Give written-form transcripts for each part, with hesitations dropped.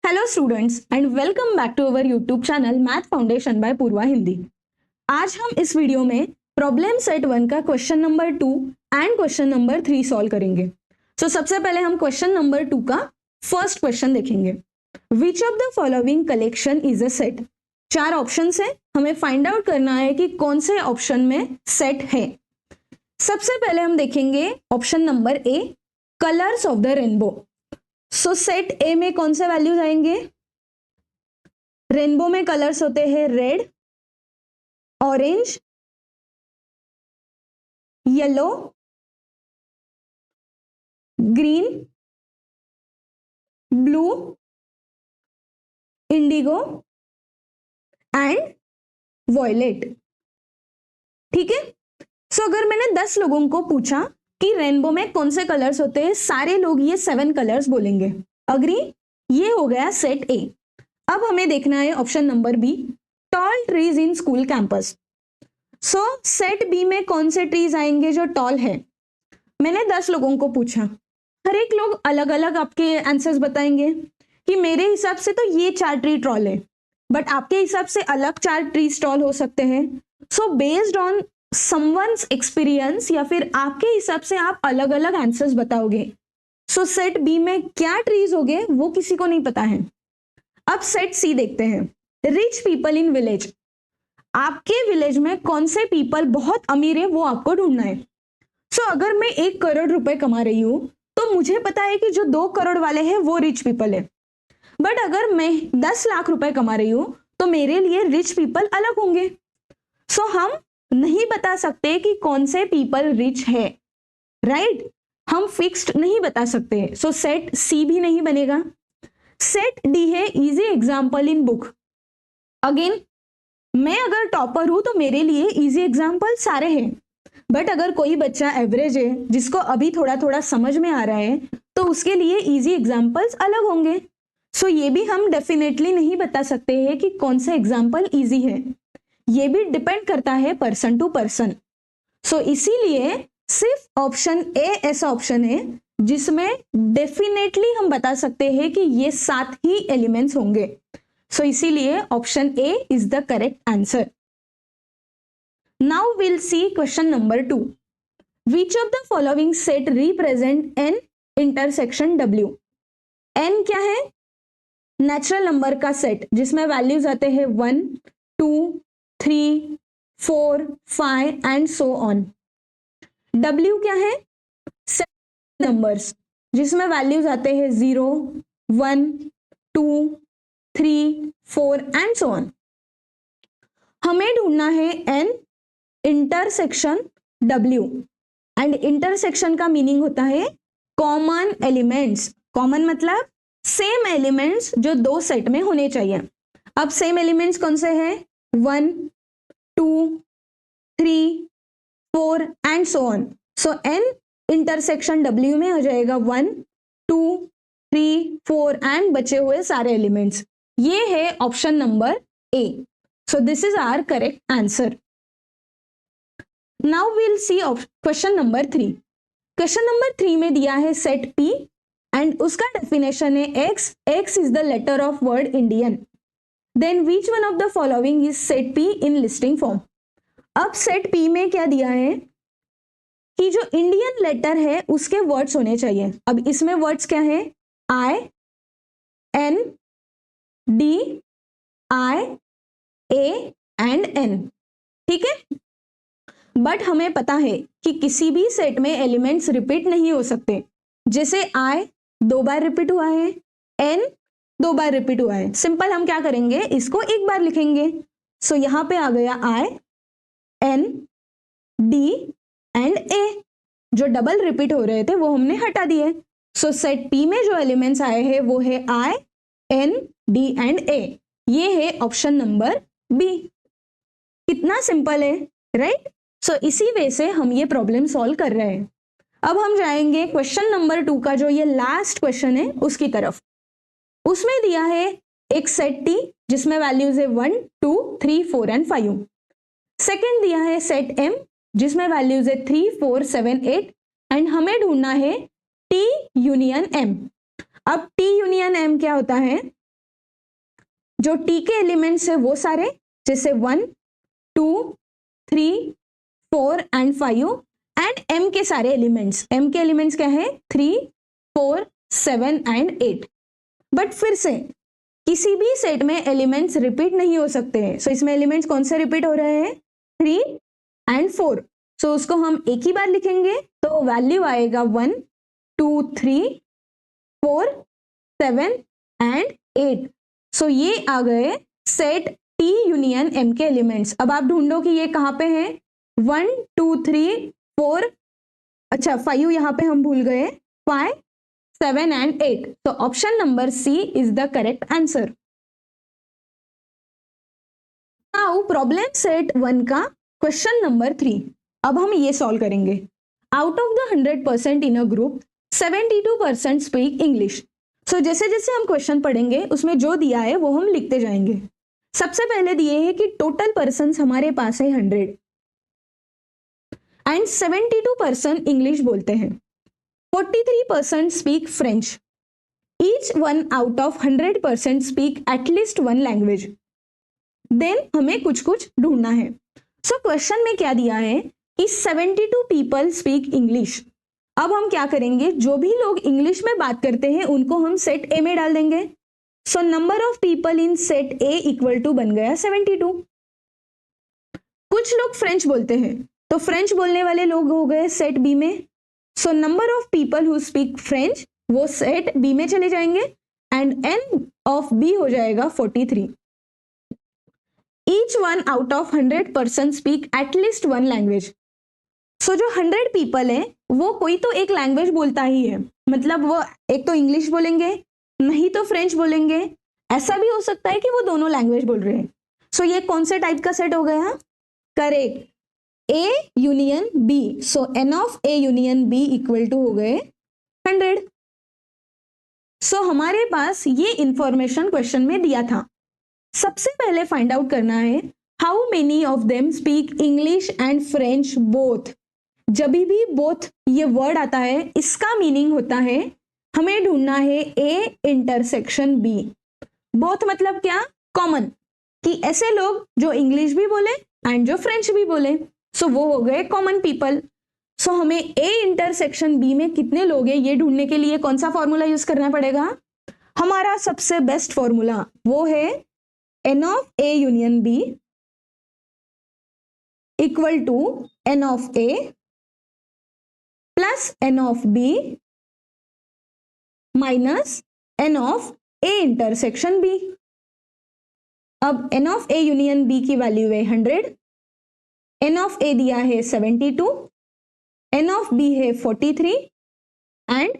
Hello students and welcome back to our YouTube channel math foundation by Purva Hindi. आज हम इस video में problem set 1 का question number 2 and question number 3 solve करेंगे। सबसे पहले हम क्वेश्चन नंबर 2 का फर्स्ट क्वेश्चन देखेंगे। विच of the following collection is a set. 4 option है, हमें फाइंड आउट करना है कि कौन से ऑप्शन में सेट है। सबसे पहले हम देखेंगे option number A, colours of the rainbow. Set ए में कौन से वैल्यूज आएंगे? रेनबो में कलर्स होते हैं red, orange, yellow, green, blue, indigo and violet. ठीक है। अगर मैंने 10 लोगों को पूछा कि रेनबो में कौन से कलर्स होते हैं, सारे लोग ये 7 कलर्स बोलेंगे। अग्री? ये हो गया सेट ए। अब हमें देखना है option number B, tall trees in school campus. Set B में कौन से ट्रीज आएंगे जो टॉल है? मैंने 10 लोगों को पूछा, हर एक लोग अलग अलग आपके आंसर्स बताएंगे कि मेरे हिसाब से तो ये 4 ट्री टॉल है, बट आपके हिसाब से अलग 4 ट्रीज टॉल हो सकते हैं। बेस्ड ऑन समवन्स एक्सपीरियंस या फिर आपके हिसाब से आप अलग अलग आंसर्स बताओगे। सेट बी में क्या ट्रीज होंगे वो किसी को नहीं पता है। अब सेट सी देखते हैं, रिच पीपल इन विलेज। आपके विलेज में कौन से पीपल बहुत अमीर है वो आपको ढूंढना है। अगर मैं 1 करोड़ रुपए कमा रही हूं तो मुझे पता है कि जो 2 करोड़ वाले हैं वो रिच पीपल है, बट अगर मैं 10 लाख रुपए कमा रही हूं तो मेरे लिए रिच पीपल अलग होंगे। हम नहीं बता सकते कि कौन से पीपल रिच है, राइट? हम फिक्स्ड नहीं बता सकते। सेट सी भी नहीं बनेगा। सेट डी है easy example in book. Again, मैं अगर टॉपर हूं तो मेरे लिए इजी एग्जाम्पल सारे हैं, बट अगर कोई बच्चा एवरेज है जिसको अभी थोड़ा थोड़ा समझ में आ रहा है तो उसके लिए इजी एग्जाम्पल्स अलग होंगे। ये भी हम डेफिनेटली नहीं बता सकते हैं कि कौन सा एग्जाम्पल इजी है। ये भी डिपेंड करता है पर्सन टू पर्सन। इसीलिए सिर्फ ऑप्शन ए ऐसा ऑप्शन है जिसमें डेफिनेटली हम बता सकते हैं कि ये 7 ही एलिमेंट्स होंगे। इसीलिए option A is the correct answer. Now will see question number 2। Which of the following set represent N intersection W. N क्या है? नेचुरल नंबर का सेट जिसमें वैल्यूज आते हैं 1, 2, 3, 4, 5 एंड सो ऑन। W क्या है? नंबर्स जिसमें वैल्यूज आते हैं 0, 1, 2, 3, 4 एंड सो ऑन। हमें ढूंढना है n intersection W, and intersection का मीनिंग होता है कॉमन एलिमेंट्स। कॉमन मतलब सेम एलिमेंट्स जो 2 सेट में होने चाहिए। अब सेम एलिमेंट्स कौन से हैं? 1, 2, 3, 4 and so on. n intersection W में हो जाएगा 1, 2, 3, 4 एंड बचे हुए सारे एलिमेंट्स। ये है option number A. This is our correct answer. Now will see question number 3। Question number 3 में दिया है सेट P एंड उसका डेफिनेशन है x is the letter of word Indian. Then which one of the following is set P in listing form. अब set P में क्या दिया है कि जो इंडियन लेटर है उसके वर्ड्स होने चाहिए। अब इसमें वर्ड्स क्या है? I, N, D, I, A and N। ठीक है, बट हमें पता है कि किसी भी सेट में एलिमेंट्स रिपीट नहीं हो सकते। जैसे I 2 बार रिपीट हुआ है, N 2 बार रिपीट हुआ है। सिंपल हम क्या करेंगे, इसको एक बार लिखेंगे। यहां पे आ गया I, N, D and A। जो डबल रिपीट हो रहे थे वो हमने हटा दिए। सेट P में जो एलिमेंट्स आए हैं वो है I, N, D and A। ये है ऑप्शन नंबर B। कितना सिंपल है, राइट? इसी वे से हम ये प्रॉब्लम सॉल्व कर रहे हैं। अब हम जाएंगे क्वेश्चन नंबर 2 का जो ये लास्ट क्वेश्चन है उसकी तरफ। उसमें दिया है एक सेट T जिसमें वैल्यूज है 1, 2, 3, 4 एंड 5। सेकेंड दिया है सेट M जिसमें वैल्यूज है 3, 4, 7, 8 एंड हमें ढूंढना है T यूनियन M। अब T यूनियन M क्या होता है? जो टी के एलिमेंट्स है वो सारे, जैसे 1, 2, 3, 4 एंड 5, एंड एम के सारे एलिमेंट्स, एम के एलिमेंट्स क्या है 3, 4, 7 एंड 8। बट फिर से किसी भी सेट में एलिमेंट्स रिपीट नहीं हो सकते हैं। सो इसमें एलिमेंट्स कौन से रिपीट हो रहे हैं 3 एंड 4। सो उसको हम एक ही बार लिखेंगे, तो वैल्यू आएगा 1, 2, 3, 4, 7 एंड 8। सो ये आ गए सेट टी यूनियन एम के एलिमेंट्स। अब आप ढूंढो कि ये कहाँ पे है, 1, 2, 3, 4, अच्छा 5 यहाँ पे हम भूल गए, 5, 7 एंड 8। तो option number C is the correct answer. Now problem set 1 का क्वेश्चन नंबर 3। अब हम ये सॉल्व करेंगे। Out of the 100% in a group 72% speak English. So जैसे जैसे हम क्वेश्चन पढ़ेंगे उसमें जो दिया है वो हम लिखते जाएंगे। सबसे पहले दिए है कि टोटल पर्सन्स हमारे पास है 100 एंड 72% इंग्लिश बोलते हैं, 43% speak French, each one out of 100% speak at least one language. Then हमें कुछ कुछ ढूंढना है। सो क्वेश्चन में क्या दिया है कि 72 पीपल स्पीक इंग्लिश। अब हम क्या करेंगे, जो भी लोग इंग्लिश में बात करते हैं उनको हम सेट ए में डाल देंगे। So number of people in set A equal to बन गया 72। कुछ लोग फ्रेंच बोलते हैं तो फ्रेंच बोलने वाले लोग हो गए सेट बी में। सो number of people who speak French वो सेट बी में चले जाएंगे एंड एन ऑफ बी हो जाएगा 43। Each one out of 100% speak at least one language. So जो 100 पीपल है वो कोई तो एक लैंग्वेज बोलता ही है, मतलब वो एक तो इंग्लिश बोलेंगे, नहीं तो फ्रेंच बोलेंगे, ऐसा भी हो सकता है कि वो दोनों लैंग्वेज बोल रहे हैं। सो ये कौन से टाइप का सेट हो गया, correct, A union B. So N of A union B equal to हो गए 100। सो हमारे पास ये इंफॉर्मेशन क्वेश्चन में दिया था। सबसे पहले फाइंड आउट करना है how many of them speak English and French both. जब भी बोथ ये वर्ड आता है इसका मीनिंग होता है, हमें ढूंढना है ए इंटरसेक्शन बी। बोथ मतलब क्या, कॉमन, कि ऐसे लोग जो इंग्लिश भी बोले एंड जो फ्रेंच भी बोले, सो वो हो गए कॉमन पीपल। सो हमें ए इंटरसेक्शन बी में कितने लोग हैं ये ढूंढने के लिए कौन सा फॉर्मूला यूज करना पड़ेगा, हमारा सबसे बेस्ट फॉर्मूला वो है n of A union B equal to n of A plus n of B minus n of A intersection B. अब n of A union B की वैल्यू है 100, एन ऑफ ए दिया है 72, एन ऑफ बी है 43 and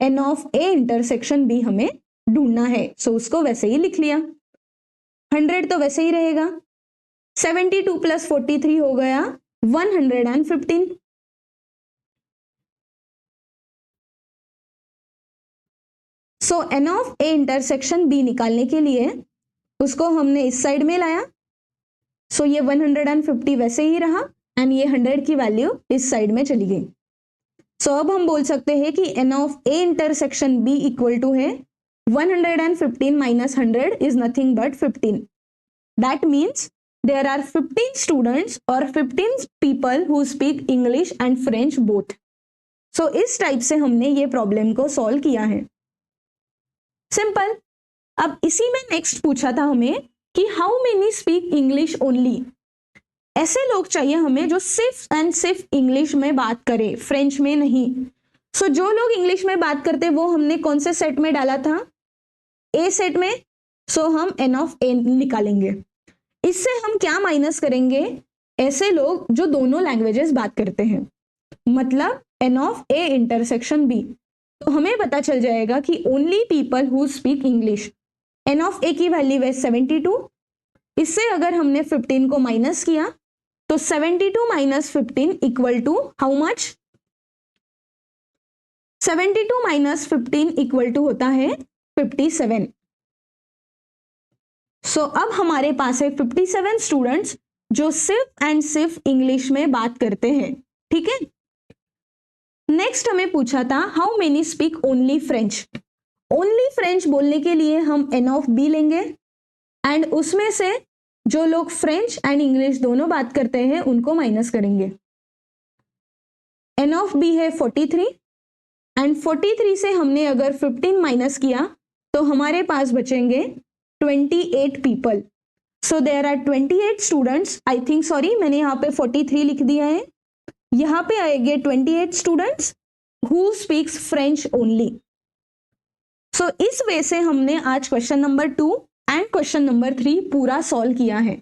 N of A intersection B हमें ढूंढना है। सो उसको वैसे ही लिख लिया, 100 तो वैसे ही रहेगा, 72 प्लस 43 हो गया 115। So N of A intersection B निकालने के लिए उसको हमने इस साइड में लाया। सो ये 150 वैसे ही रहा एंड ये 100 की वैल्यू इस साइड में चली गई। सो अब हम बोल सकते हैं कि n of A intersection B equal to है 115 minus 100 is nothing but 15। That means there are 15 students और 15 people who speak English and French both. So इस टाइप से हमने ये प्रॉब्लम को सॉल्व किया है, सिंपल। अब इसी में नेक्स्ट पूछा था हमें कि how many speak English only. ऐसे लोग चाहिए हमें जो सिर्फ एंड सिर्फ इंग्लिश में बात करे, फ्रेंच में नहीं। सो जो लोग इंग्लिश में बात करते वो हमने कौन से सेट में डाला था, ए सेट में। सो हम एन ऑफ ए निकालेंगे। इससे हम क्या माइनस करेंगे, ऐसे लोग जो दोनों लैंग्वेजेस बात करते हैं, मतलब n of A intersection B. तो हमें पता चल जाएगा कि only people who speak English, n of A की वैल्यू है 72। इससे अगर हमने 15 को माइनस किया तो 72 minus 15 equal to how much, 72 minus 15 equal to होता है 57। सो अब हमारे पास है 57 स्टूडेंट्स जो सिर्फ एंड सिर्फ इंग्लिश में बात करते हैं, ठीक है। नेक्स्ट हमें पूछा था how many speak only French. Only French बोलने के लिए हम एन ऑफ बी लेंगे एंड उसमें से जो लोग फ्रेंच एंड इंग्लिश दोनों बात करते हैं उनको माइनस करेंगे। n ऑफ b है 43 एंड 43 से हमने अगर 15 माइनस किया तो हमारे पास बचेंगे 28 people. So there are 28 students, I think sorry मैंने यहाँ पे 43 लिख दिया है, यहाँ पे आएंगे 28 students who speaks French only. So इस वे से हमने आज question number 2 and question number 3 पूरा सॉल्व किया है।